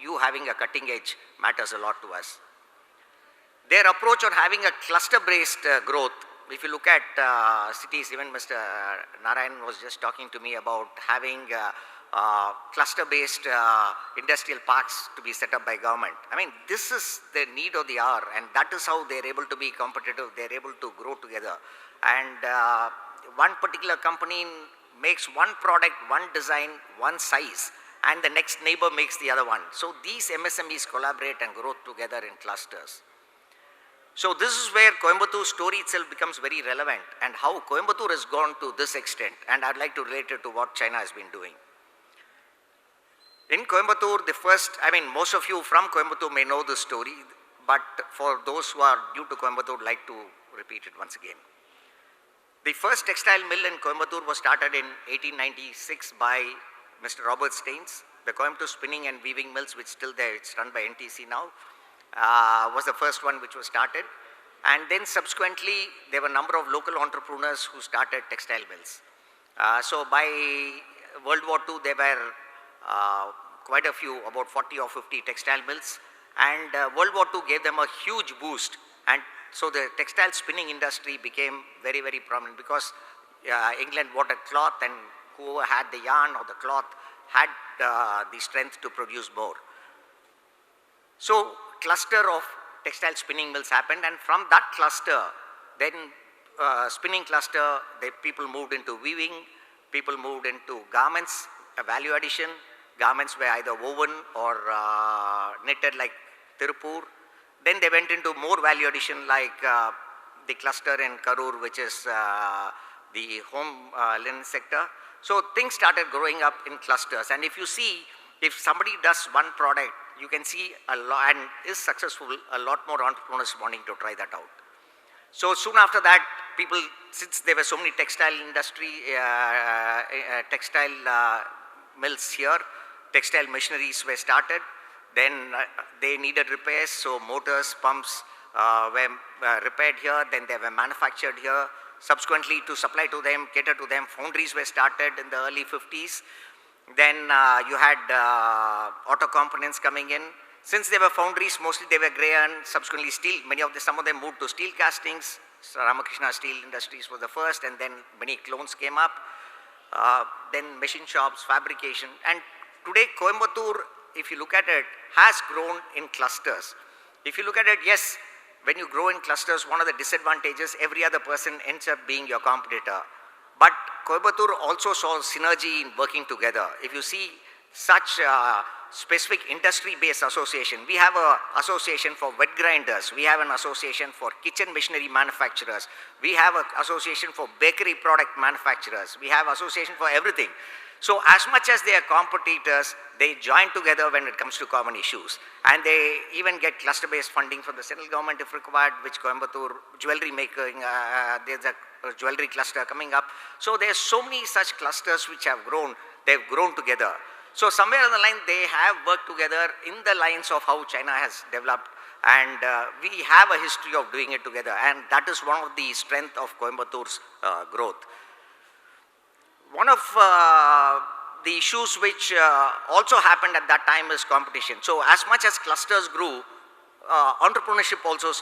you having a cutting edge, matters a lot to us. Their approach on having a cluster-based growth, if you look at cities, even Mr. Narayan was just talking to me about having cluster-based industrial parks to be set up by government. I mean, this is the need of the hour, and that is how they're able to be competitive, they're able to grow together. And one particular company makes one product, one design, one size, and the next neighbor makes the other one. So these MSMEs collaborate and grow together in clusters. So this is where Coimbatore story itself becomes very relevant, and how Coimbatore has gone to this extent, and I'd like to relate it to what China has been doing. In Coimbatore, most of you from Coimbatore may know this story, but for those who are new to Coimbatore, I'd like to repeat it once again. The first textile mill in Coimbatore was started in 1896 by Mr. Robert Staines. The Coimbatore Spinning and Weaving Mills, which still there, it's run by NTC now, was the first one which was started. And then subsequently, there were a number of local entrepreneurs who started textile mills. So by World War II, there were quite a few, about 40 or 50 textile mills. And World War II gave them a huge boost. And so the textile spinning industry became very, very prominent, because England wanted cloth, and who had the yarn or the cloth had the strength to produce more. So cluster of textile spinning mills happened, and from that cluster, then spinning cluster, people moved into weaving, people moved into garments, a value addition. Garments were either woven or knitted like Tirupur. Then they went into more value addition, like the cluster in Karur, which is the home linen sector. So things started growing up in clusters. And if you see, if somebody does one product, you can see a lot, and is successful, a lot more entrepreneurs wanting to try that out. So soon after that, people, since there were so many textile industry, textile mills here, textile machineries were started. Then they needed repairs, so motors, pumps were repaired here, then they were manufactured here. Subsequently, to supply to them, cater to them, foundries were started in the early 50s. Then you had auto components coming in. Since they were foundries, mostly they were grey iron, subsequently steel. Some of them moved to steel castings. So Ramakrishna Steel Industries was the first, and then many clones came up. Then machine shops, fabrication. And today, Coimbatore, if you look at it, has grown in clusters. If you look at it, yes, when you grow in clusters, one of the disadvantages, every other person ends up being your competitor. But Coimbatore also saw synergy in working together. If you see, such specific industry-based association. We have an association for wet grinders. We have an association for kitchen machinery manufacturers. We have an association for bakery product manufacturers. We have association for everything. So as much as they are competitors, they join together when it comes to common issues. And they even get cluster-based funding from the central government if required, which Coimbatore jewelry making, there's a jewelry cluster coming up. So there's so many such clusters which have grown, they've grown together. So somewhere on the line, they have worked together in the lines of how China has developed, and we have a history of doing it together, and that is one of the strengths of Coimbatore's growth. One of the issues which also happened at that time is competition. So as much as clusters grew, entrepreneurship also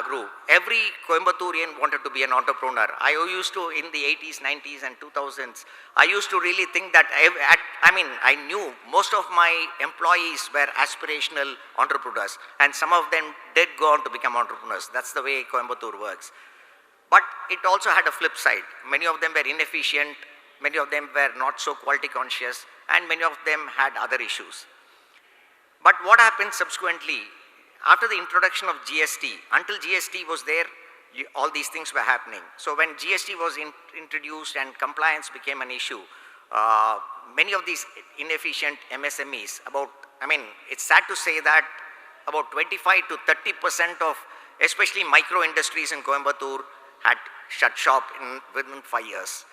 grew. Every Coimbaturian wanted to be an entrepreneur. I used to, in the 80s, 90s and 2000s, I used to really think that, I knew most of my employees were aspirational entrepreneurs, and some of them did go on to become entrepreneurs. That's the way Coimbatore works. But it also had a flip side. Many of them were inefficient, many of them were not so quality conscious, and many of them had other issues. But what happened subsequently, after the introduction of GST, until GST was there, all these things were happening. So when GST was introduced and compliance became an issue, many of these inefficient MSMEs, it's sad to say that about 25 to 30% of especially micro industries in Coimbatore had shut shop within 5 years.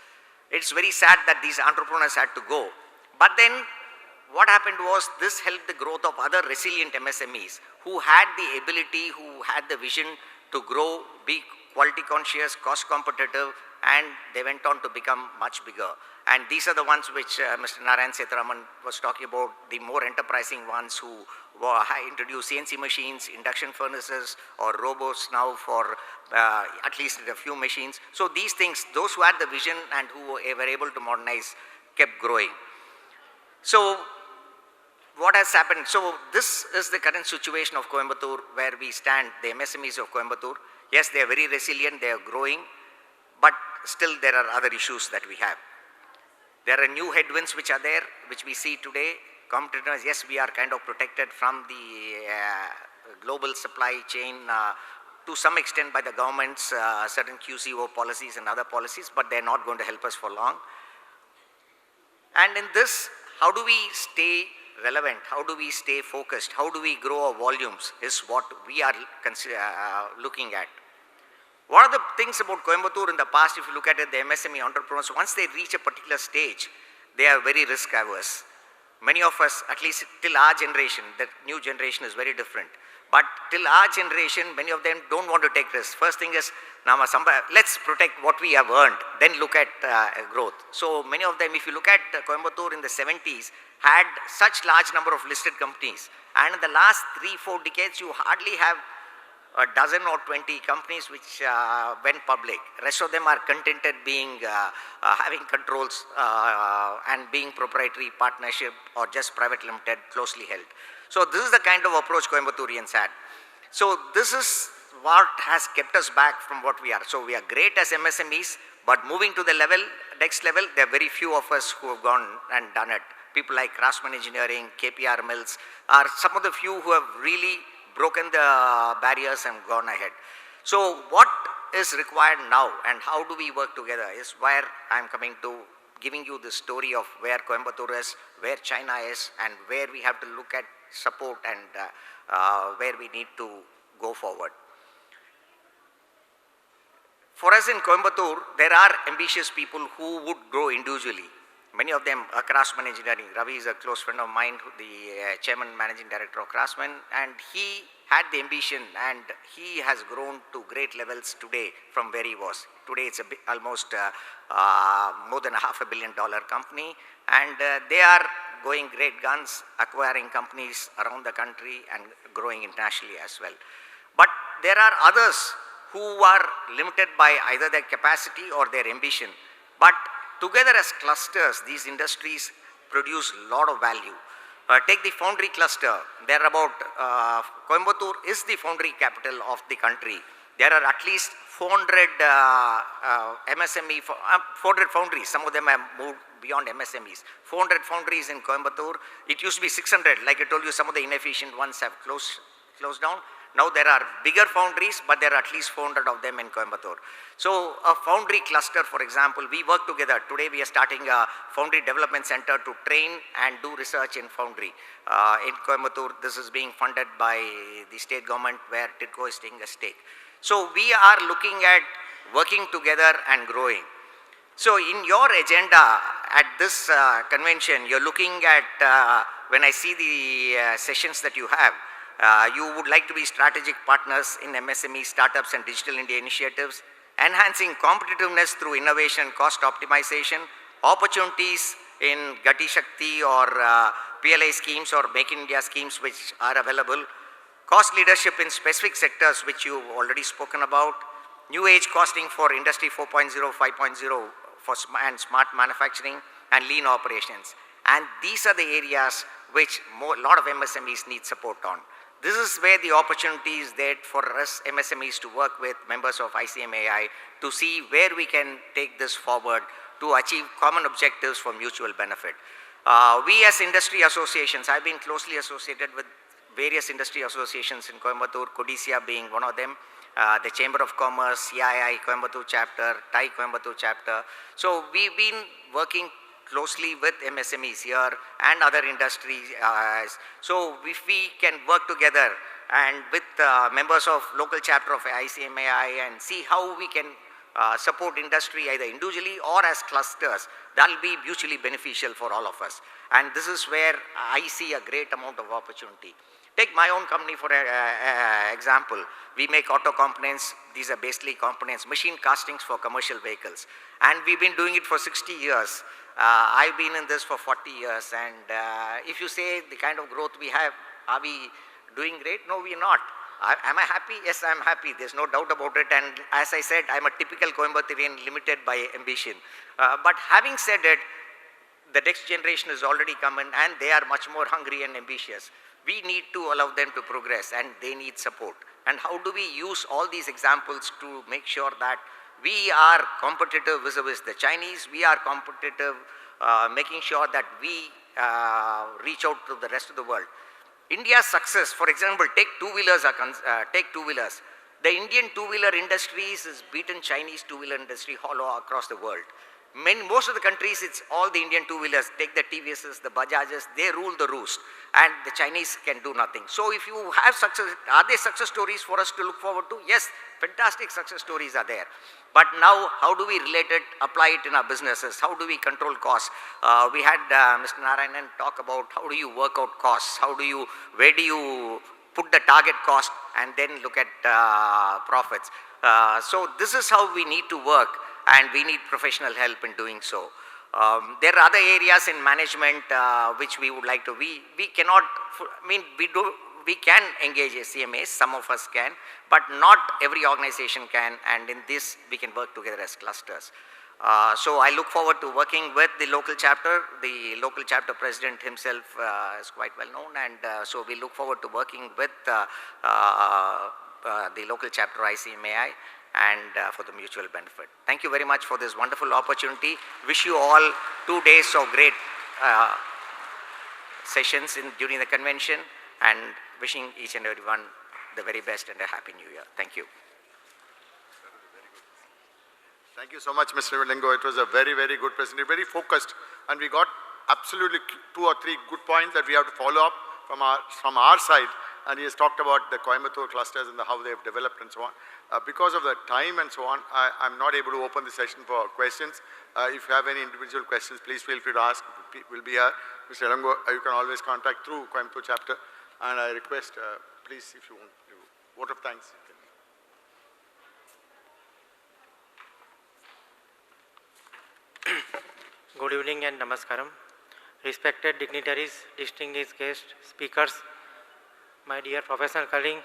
It's very sad that these entrepreneurs had to go. But then what happened was this helped the growth of other resilient MSMEs who had the ability, who had the vision to grow, be quality conscious, cost competitive, and they went on to become much bigger. And these are the ones which Mr. Narayan Sethuraman was talking about, the more enterprising ones who introduced CNC machines, induction furnaces, or robots now for at least a few machines. So these things, those who had the vision and who were able to modernize kept growing. So what has happened? So this is the current situation of Coimbatore where we stand, the MSMEs of Coimbatore. Yes, they are very resilient, they are growing, but still there are other issues that we have. There are new headwinds which are there, which we see today. Competitors, yes, we are kind of protected from the global supply chain to some extent by the government's certain QCO policies and other policies, but they're not going to help us for long. And in this, how do we stay relevant? How do we stay focused? How do we grow our volumes is what we are looking at. What are the things about Coimbatore in the past? If you look at it, the MSME entrepreneurs, once they reach a particular stage, they are very risk averse. Many of us, at least till our generation, the new generation is very different. But till our generation, many of them don't want to take risks. First thing is, let's protect what we have earned, then look at growth. So many of them, if you look at Coimbatore in the 70s, had such large number of listed companies. And in the last 3-4 decades, you hardly have a dozen or 20 companies which went public. Rest of them are contented being, having controls and being proprietary partnership or just private limited, closely held. So this is the kind of approach Coimbaturians had. So this is what has kept us back from what we are. So we are great as MSMEs, but moving to the next level, there are very few of us who have gone and done it. People like Craftsman Engineering, KPR Mills are some of the few who have really broken the barriers and gone ahead. So what is required now and how do we work together is where I'm coming to giving you the story of where Coimbatore is, where China is, and where we have to look at support and where we need to go forward. For us in Coimbatore, there are ambitious people who would grow individually. Many of them are Craftsman Engineering. Ravi is a close friend of mine, the chairman, managing director of Craftsman, and he had the ambition and he has grown to great levels today from where he was. Today it's almost more than $500 million company, and they are going great guns, acquiring companies around the country and growing internationally as well. But there are others who are limited by either their capacity or their ambition. But together as clusters, these industries produce a lot of value. Take the foundry cluster. Coimbatore is the foundry capital of the country. There are at least 400 MSME, 400 foundries. Some of them have moved beyond MSMEs. 400 foundries in Coimbatore. It used to be 600. Like I told you, some of the inefficient ones have closed down. Now there are bigger foundries, but there are at least 400 of them in Coimbatore. So a foundry cluster, for example, we work together. Today we are starting a foundry development center to train and do research in foundry. In Coimbatore, this is being funded by the state government where TIDCO is taking a stake. So we are looking at working together and growing. So in your agenda at this convention, you're looking at, when I see the sessions that you have, you would like to be strategic partners in MSME startups and Digital India initiatives, enhancing competitiveness through innovation, cost optimization, opportunities in Gati Shakti or PLI schemes or Make in India schemes which are available, cost leadership in specific sectors which you've already spoken about, new age costing for Industry 4.0, 5.0 and smart manufacturing and lean operations. And these are the areas which a lot of MSMEs need support on. This is where the opportunity is there for us MSMEs to work with members of ICMAI to see where we can take this forward to achieve common objectives for mutual benefit. We as industry associations, I've been closely associated with various industry associations in Coimbatore, Codicea being one of them, the Chamber of Commerce, CII Coimbatore chapter, TAI Coimbatore chapter. So we've been working closely with MSMEs here and other industries. So if we can work together and with members of local chapter of ICMAI and see how we can support industry either individually or as clusters, that will be mutually beneficial for all of us. And this is where I see a great amount of opportunity. Take my own company for example. We make auto components. These are basically components, machine castings for commercial vehicles. And we've been doing it for 60 years. I've been in this for 40 years. And if you say the kind of growth we have, are we doing great? No, we are not. Am I happy? Yes, I'm happy. There's no doubt about it. And as I said, I'm a typical Coimbatorian limited by ambition. But having said it, the next generation is already coming and they are much more hungry and ambitious. We need to allow them to progress and they need support. And how do we use all these examples to make sure that we are competitive vis-a-vis the Chinese, we are competitive, making sure that we reach out to the rest of the world. India's success, for example, take two-wheelers. The Indian two-wheeler industries is beaten Chinese two-wheeler industry all across the world. Most of the countries, it's all the Indian two-wheelers. Take the TVSs, the Bajajes, they rule the roost. And the Chinese can do nothing. So if you have success, are there success stories for us to look forward to? Yes, fantastic success stories are there. But now, how do we relate it, apply it in our businesses? How do we control costs? We had Mr. Narayanan talk about how do you work out costs? Where do you put the target cost and then look at profits? So this is how we need to work. And we need professional help in doing so. There are other areas in management which we would like to, we cannot, we can engage CMAs, some of us can, but not every organization can, and in this we can work together as clusters. So I look forward to working with the local chapter. The local chapter president himself is quite well known, and so we look forward to working with the local chapter ICMAI and for the mutual benefit. Thank you very much for this wonderful opportunity. Wish you all 2 days of great sessions during the convention, and wishing each and everyone the very best and a happy new year. Thank you.
Thank you so much, Mr. Lingo. It was a very, very good presentation, very focused, and we got absolutely 2 or 3 good points that we have to follow up from our side. And he has talked about the Coimbatore clusters and how they have developed and so on. Because of the time and so on, I'm not able to open the session for questions. If you have any individual questions, please feel free to ask. We'll be here. Mr. Elango, you can always contact through Coimbatore chapter. And I request, please, if you want to, vote of thanks.
Good evening and namaskaram. Respected dignitaries, distinguished guests, speakers, my dear professional colleague,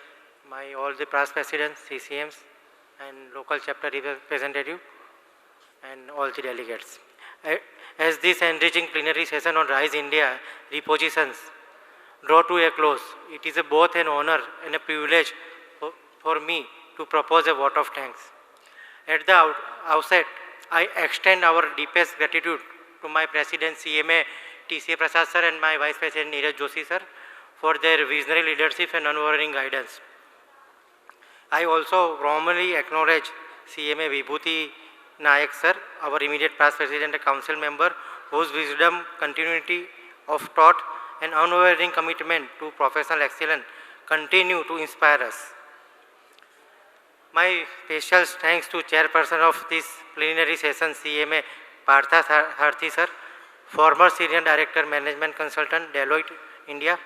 all the past presidents, CCMs, and local chapter representative, and all the delegates. As this enriching plenary session on Rise India repositions draw to a close, it is both an honor and a privilege for me to propose a vote of thanks. At the outset, I extend our deepest gratitude to my President CMA TCA Prasad sir and my Vice President Neeraj Joshi sir for their visionary leadership and unwavering guidance. I also warmly acknowledge CMA Vibhuti Nayak sir, our immediate past President and Council member, whose wisdom, continuity of thought and unwavering commitment to professional excellence continue to inspire us. My special thanks to Chairperson of this plenary session, CMA Partha Harthi sir, former Senior Director Management Consultant, Deloitte, India.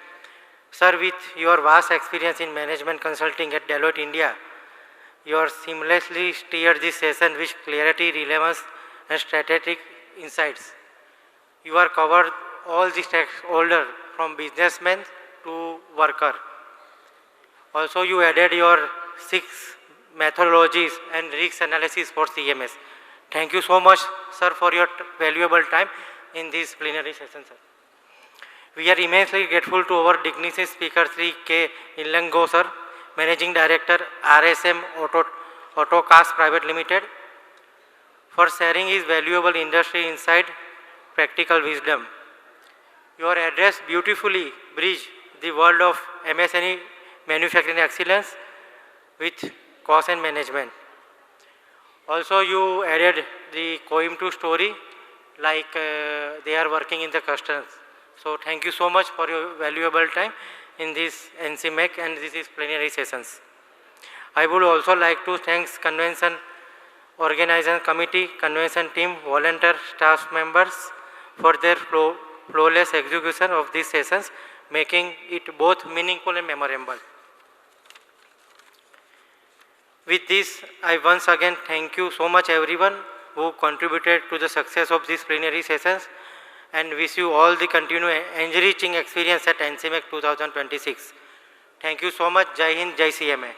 Sir, with your vast experience in management consulting at Deloitte, India, you are seamlessly steered this session with clarity, relevance and strategic insights. You are covered all the stakeholders from businessmen to worker. Also, you added your 6 methodologies and risk analysis for CMS. Thank you so much, sir, for your valuable time in this plenary session, sir. We are immensely grateful to our dignitary speaker, Sri K. Illango, sir, Managing Director, RSM Autocast Private Limited, for sharing his valuable industry insight, practical wisdom. Your address beautifully bridged the world of MSME manufacturing excellence with cost and management. Also, you added the Coimbatore story, like they are working in the customs. So, thank you so much for your valuable time in this NCMAC and this is plenary sessions. I would also like to thank convention organization committee, convention team, volunteer staff members for their flawless execution of these sessions, making it both meaningful and memorable. With this, I once again thank you so much everyone who contributed to the success of these plenary sessions and wish you all the continued enriching experience at NCMAC 2026. Thank you so much. Jai Hind, Jai CMA.